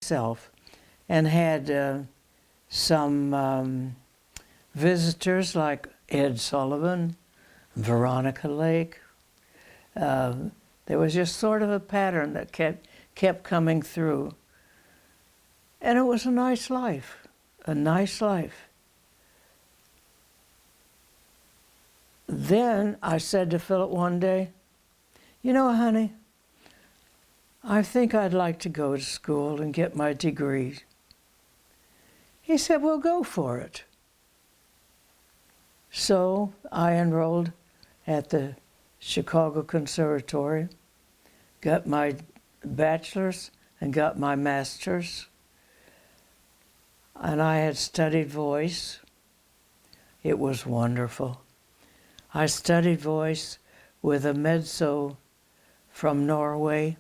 itself and had some visitors like Ed Sullivan, Veronica Lake. There was just sort of a pattern that kept coming through. And it was a nice life, a nice life. Then I said to Philip one day, you know, honey, I think I'd like to go to school and get my degree. He said, well, go for it. So I enrolled at the Chicago Conservatory, got my bachelor's and got my master's. And I had studied voice. It was wonderful. I studied voice with a mezzo from Norway.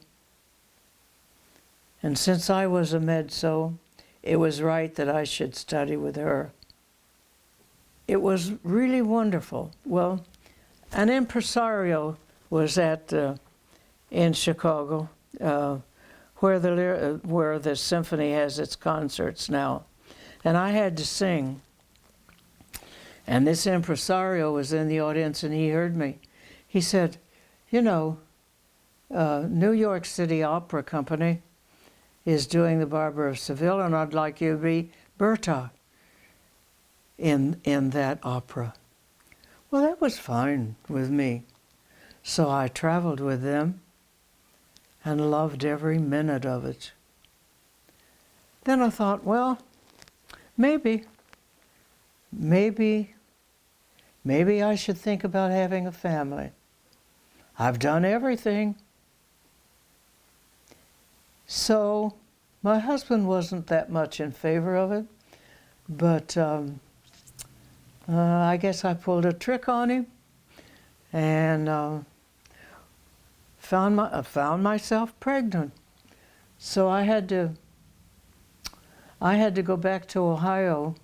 And since I was a mezzo, it was right that I should study with her. It was really wonderful. Well, an impresario was in Chicago, where the symphony has its concerts now. And I had to sing. And this impresario was in the audience and he heard me. He said, you know, New York City Opera Company is doing the Barber of Seville, and I'd like you to be Berta in that opera. Well, that was fine with me. So I traveled with them and loved every minute of it. Then I thought, well, maybe I should think about having a family. I've done everything. So my husband wasn't that much in favor of it, but I guess I pulled a trick on him and found myself pregnant. So I had to go back to Ohio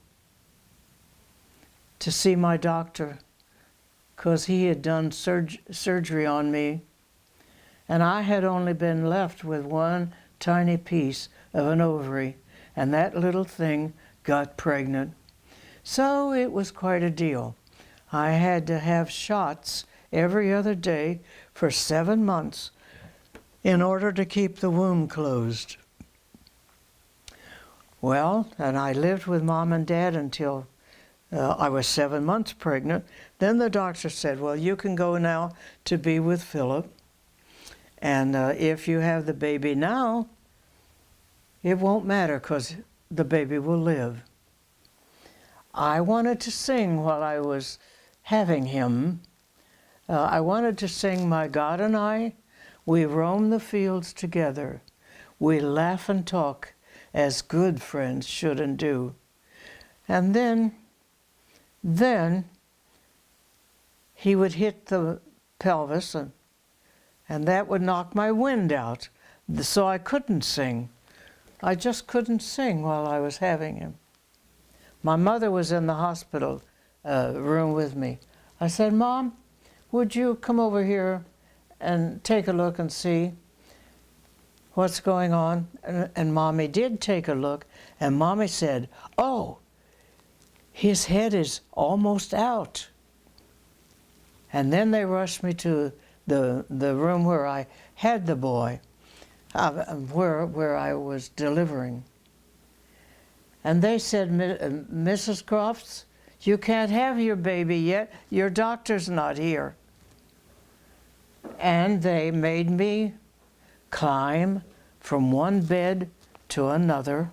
to see my doctor because he had done surgery on me, and I had only been left with one tiny piece of an ovary, and that little thing got pregnant. So it was quite a deal. I had to have shots every other day for 7 months in order to keep the womb closed. Well, and I lived with Mom and Dad until I was 7 months pregnant. Then the doctor said, well, you can go now to be with Philip. And if you have the baby now, it won't matter because the baby will live. I wanted to sing while I was having him. I wanted to sing, my God and I, we roam the fields together. We laugh and talk as good friends should and do. And then he would hit the pelvis and that would knock my wind out. So I couldn't sing. I just couldn't sing while I was having him. My mother was in the hospital room with me. I said, Mom, would you come over here and take a look and see what's going on? And Mommy did take a look, and Mommy said, oh, his head is almost out. And then they rushed me to the room where I had the boy, where I was delivering. And they said, Mrs. Crofts, you can't have your baby yet. Your doctor's not here. And they made me climb from one bed to another.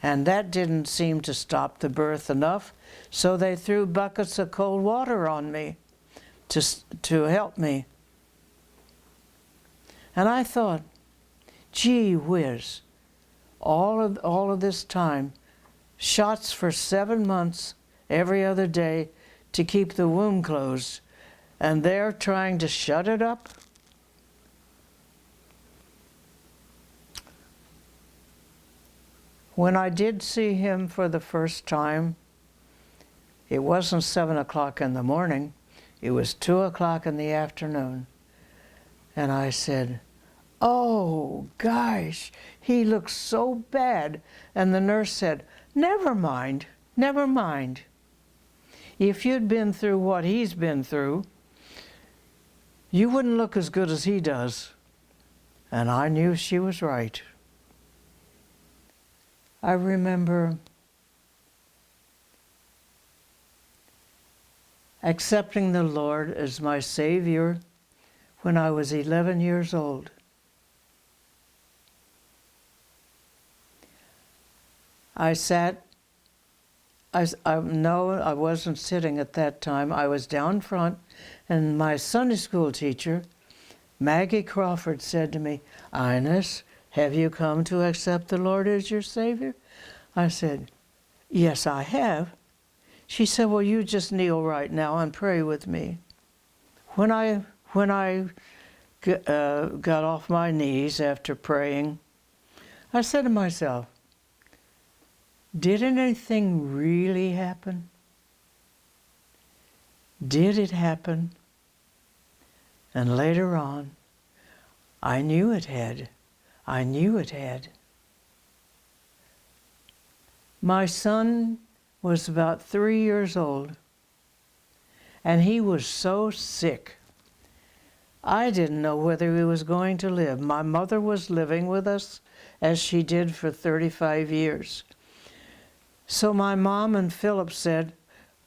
And that didn't seem to stop the birth enough. So they threw buckets of cold water on me to help me. And I thought, gee whiz, all of this time, shots for 7 months every other day to keep the womb closed, and they're trying to shut it up? When I did see him for the first time, it wasn't 7 o'clock in the morning, it was 2 o'clock in the afternoon. And I said, Oh, gosh, he looks so bad. And the nurse said, never mind, never mind. If you'd been through what he's been through, you wouldn't look as good as he does. And I knew she was right. I remember accepting the Lord as my Savior when I was 11 years old. I wasn't sitting at that time. I was down front, and my Sunday school teacher, Maggie Crawford, said to me, Inez, have you come to accept the Lord as your Savior? I said, yes, I have. She said, well, you just kneel right now and pray with me. When I got off my knees after praying, I said to myself, did anything really happen? Did it happen? And later on, I knew it had. I knew it had. My son was about 3 years old, and he was so sick. I didn't know whether he was going to live. My mother was living with us, as she did for 35 years. So my mom and Philip said,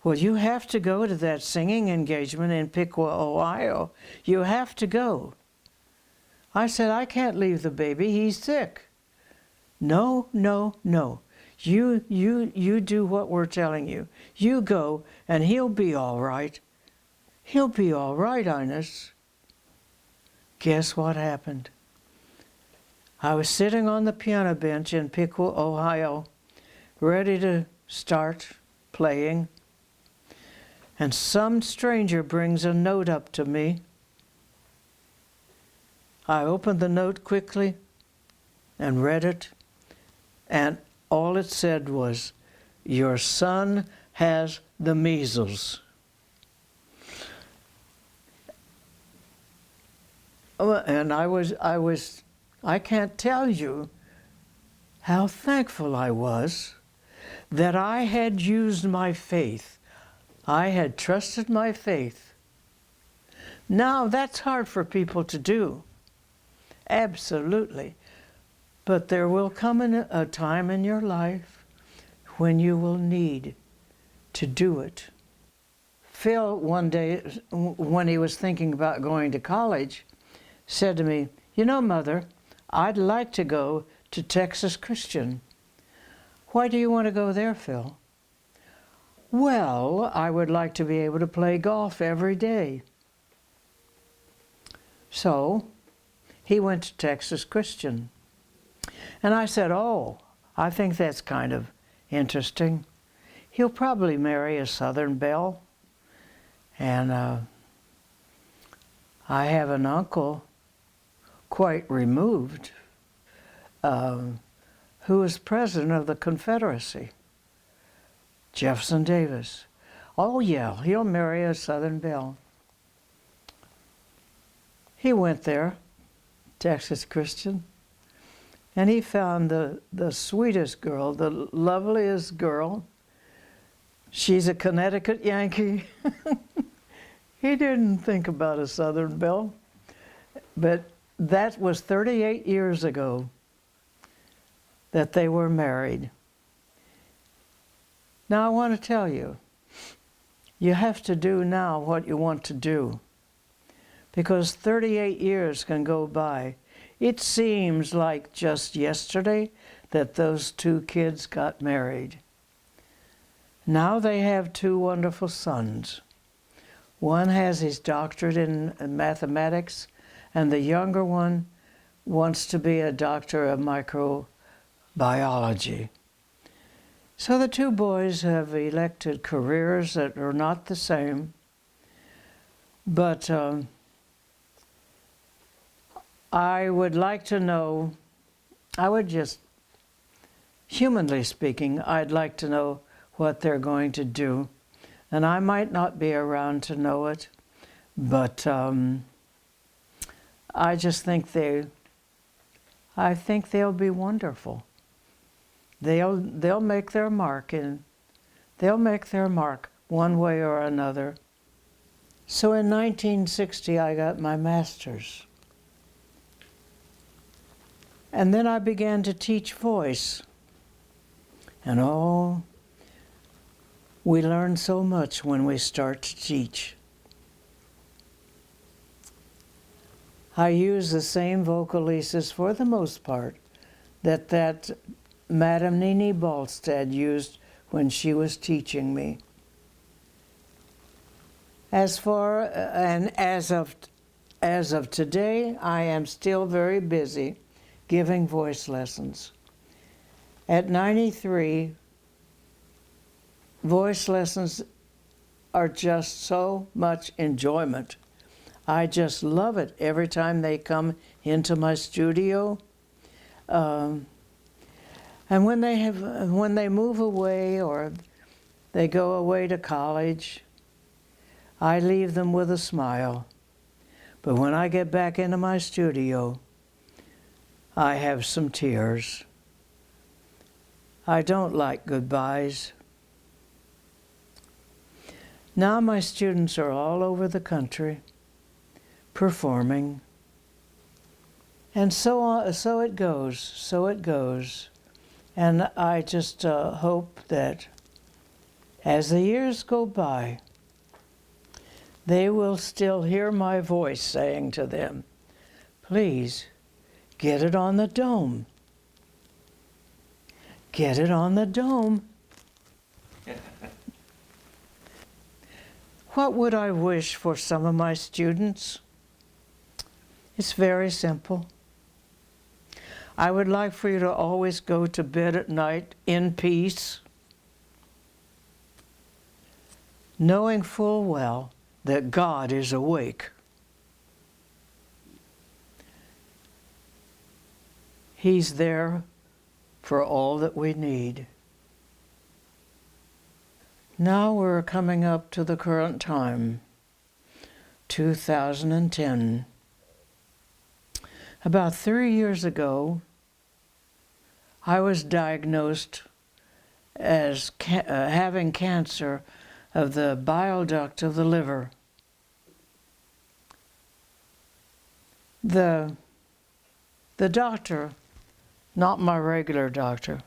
well, you have to go to that singing engagement in Piqua, Ohio. You have to go. I said, I can't leave the baby. He's sick. No, no, no. You do what we're telling you. You go, and he'll be all right. He'll be all right, Inez. Guess what happened? I was sitting on the piano bench in Piqua, Ohio, ready to start playing, and some stranger brings a note up to me. I opened the note quickly and read it, and all it said was, your son has the measles. And I can't tell you how thankful I was that I had used my faith. I had trusted my faith. Now, that's hard for people to do. Absolutely. But there will come a time in your life when you will need to do it. Phil, one day, when he was thinking about going to college, said to me, you know, Mother, I'd like to go to Texas Christian. Why do you want to go there, Phil? Well, I would like to be able to play golf every day. So he went to Texas Christian. And I said, oh, I think that's kind of interesting. He'll probably marry a Southern belle. And I have an uncle, quite removed, who was president of the Confederacy, Jefferson Davis. Oh yeah, he'll marry a Southern belle. He went there, Texas Christian, and he found the sweetest girl, the loveliest girl. She's a Connecticut Yankee. He didn't think about a Southern belle, but that was 38 years ago that they were married. Now I want to tell you, you have to do now what you want to do, because 38 years can go by. It seems like just yesterday that those two kids got married. Now they have two wonderful sons. One has his doctorate in mathematics, and the younger one wants to be a doctor of microbiology. So the two boys have elected careers that are not the same, but I would like to know, humanly speaking, I'd like to know what they're going to do. And I might not be around to know it, but I just think they I think they'll be wonderful. They'll make their mark, and they'll make their mark one way or another. So in 1960, I got my master's. And then I began to teach voice. And oh, we learn so much when we start to teach. I use the same vocalises for the most part that Madame Nini Balstad used when she was teaching me. As of today, I am still very busy giving voice lessons. At 93, voice lessons are just so much enjoyment. I just love it every time they come into my studio. And when they move away or they go away to college, I leave them with a smile. But when I get back into my studio, I have some tears. I don't like goodbyes. Now my students are all over the country performing. And so it goes. And I just hope that as the years go by, they will still hear my voice saying to them, please, get it on the dome. Get it on the dome. What would I wish for some of my students? It's very simple. I would like for you to always go to bed at night in peace, knowing full well that God is awake. He's there for all that we need. Now we're coming up to the current time, 2010. About 3 years ago, I was diagnosed as having cancer of the bile duct of the liver. The doctor, not my regular doctor,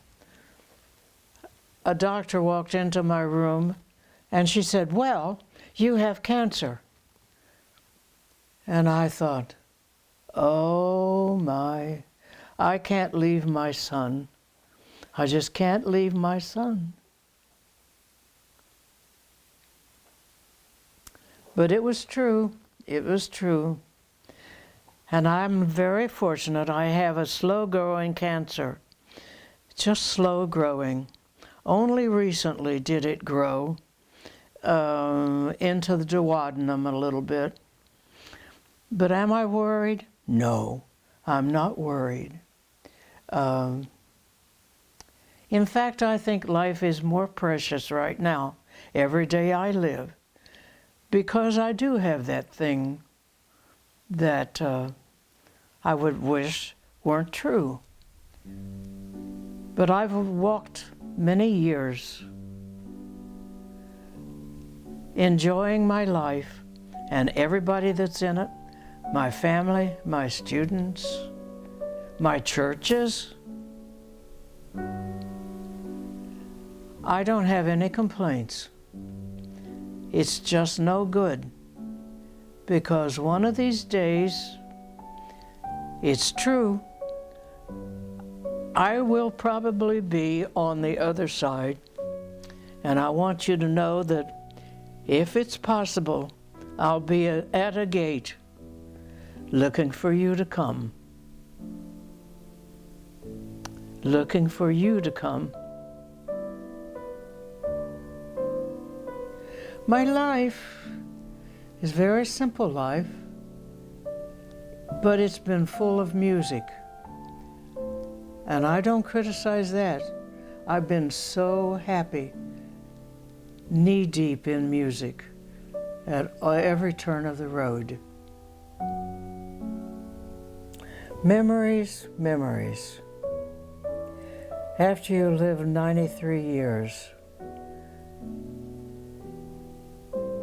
a doctor walked into my room and she said, well, you have cancer. And I thought, oh my, I can't leave my son. I just can't leave my son. But it was true. It was true. And I'm very fortunate. I have a slow-growing cancer. Just slow growing. Only recently did it grow into the duodenum a little bit. But am I worried? No, I'm not worried. In fact, I think life is more precious right now, every day I live, because I do have that thing that I would wish weren't true. But I've walked many years enjoying my life and everybody that's in it, my family, my students, my churches. I don't have any complaints. It's just no good, because one of these days, it's true, I will probably be on the other side, and I want you to know that if it's possible, I'll be at a gate looking for you to come. Looking for you to come. My life is a very simple life, but it's been full of music. And I don't criticize that. I've been so happy, knee-deep in music at every turn of the road. Memories, memories. After you live 93 years,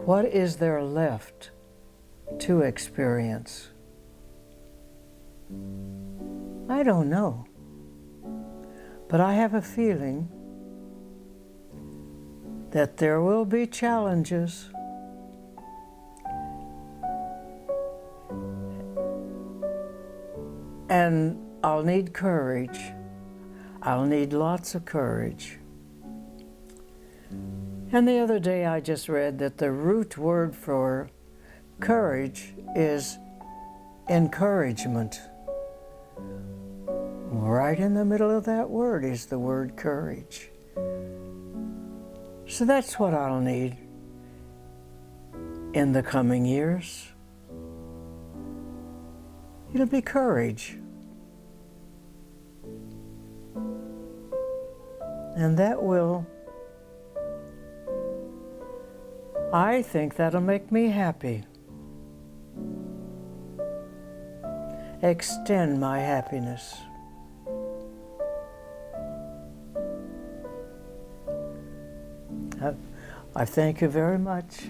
what is there left to experience? I don't know. But I have a feeling that there will be challenges. And I'll need courage. I'll need lots of courage. And the other day I just read that the root word for courage is encouragement. Right in the middle of that word is the word courage. So that's what I'll need in the coming years. It'll be courage. And that will, I think that'll make me happy. Extend my happiness. I thank you very much.